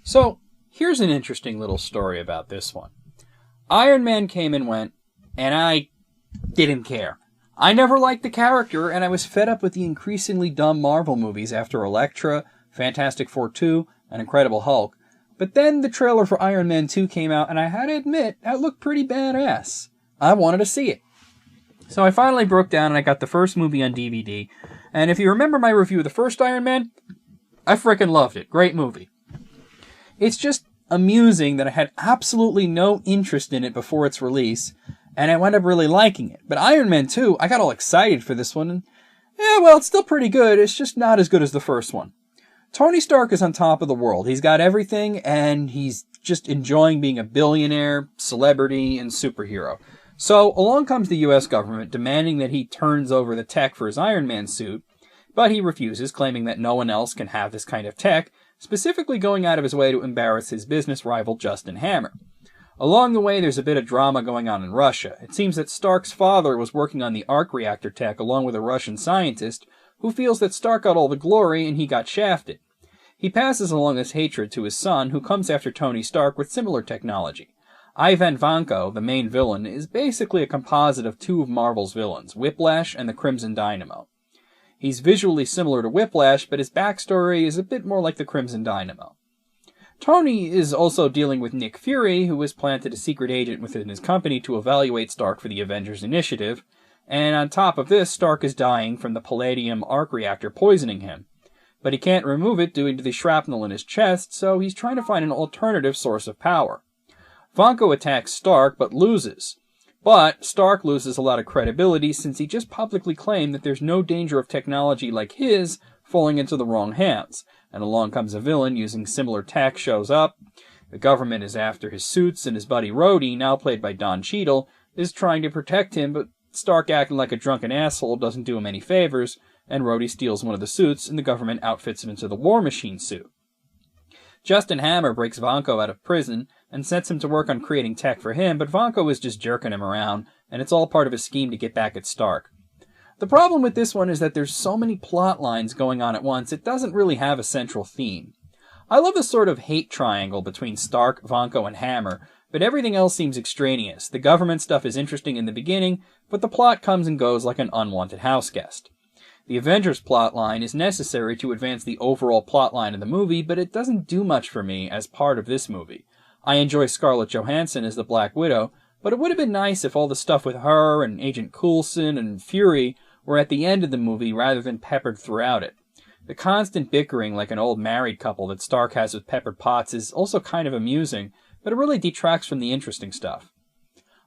So, here's an interesting little story about this one. Iron Man came and went, and I didn't care. I never liked the character, and I was fed up with the increasingly dumb Marvel movies after Elektra, Fantastic Four 2, and Incredible Hulk. But then the trailer for Iron Man 2 came out, and I had to admit, that looked pretty badass. I wanted to see it. So I finally broke down and I got the first movie on DVD. And if you remember my review of the first Iron Man, I frickin' loved it. Great movie. It's just amusing that I had absolutely no interest in it before its release, and I wound up really liking it. But Iron Man 2, I got all excited for this one, and it's still pretty good. It's just not as good as the first one. Tony Stark is on top of the world. He's got everything, and he's just enjoying being a billionaire, celebrity, and superhero. So along comes the US government demanding that he turns over the tech for his Iron Man suit, but he refuses, claiming that no one else can have this kind of tech, specifically going out of his way to embarrass his business rival Justin Hammer. Along the way, there's a bit of drama going on in Russia. It seems that Stark's father was working on the arc reactor tech along with a Russian scientist who feels that Stark got all the glory and he got shafted. He passes along this hatred to his son, who comes after Tony Stark with similar technology. Ivan Vanko, the main villain, is basically a composite of two of Marvel's villains, Whiplash and the Crimson Dynamo. He's visually similar to Whiplash, but his backstory is a bit more like the Crimson Dynamo. Tony is also dealing with Nick Fury, who has planted a secret agent within his company to evaluate Stark for the Avengers Initiative, and on top of this, Stark is dying from the palladium arc reactor poisoning him. But he can't remove it due to the shrapnel in his chest, so he's trying to find an alternative source of power. Vanko attacks Stark, but loses. But Stark loses a lot of credibility since he just publicly claimed that there's no danger of technology like his falling into the wrong hands. And along comes a villain using similar tech shows up. The government is after his suits, and his buddy Rhodey, now played by Don Cheadle, is trying to protect him, but Stark acting like a drunken asshole doesn't do him any favors, and Rhodey steals one of the suits, and the government outfits him into the War Machine suit. Justin Hammer breaks Vanko out of prison and sets him to work on creating tech for him, but Vanko is just jerking him around, and it's all part of a scheme to get back at Stark. The problem with this one is that there's so many plot lines going on at once, it doesn't really have a central theme. I love the sort of hate triangle between Stark, Vanko, and Hammer, but everything else seems extraneous. The government stuff is interesting in the beginning, but the plot comes and goes like an unwanted houseguest. The Avengers plotline is necessary to advance the overall plotline of the movie, but it doesn't do much for me as part of this movie. I enjoy Scarlett Johansson as the Black Widow, but it would have been nice if all the stuff with her and Agent Coulson and Fury were at the end of the movie rather than peppered throughout it. The constant bickering like an old married couple that Stark has with Pepper Potts is also kind of amusing, but it really detracts from the interesting stuff.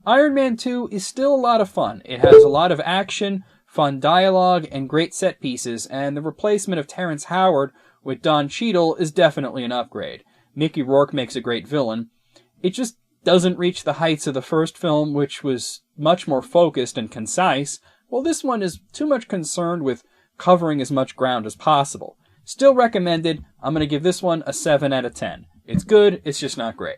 Iron Man 2 is still a lot of fun. It has a lot of action, fun dialogue, and great set pieces, and the replacement of Terrence Howard with Don Cheadle is definitely an upgrade. Mickey Rourke makes a great villain. It just doesn't reach the heights of the first film, which was much more focused and concise, while this one is too much concerned with covering as much ground as possible. Still recommended. I'm going to give this one a 7 out of 10. It's good, it's just not great.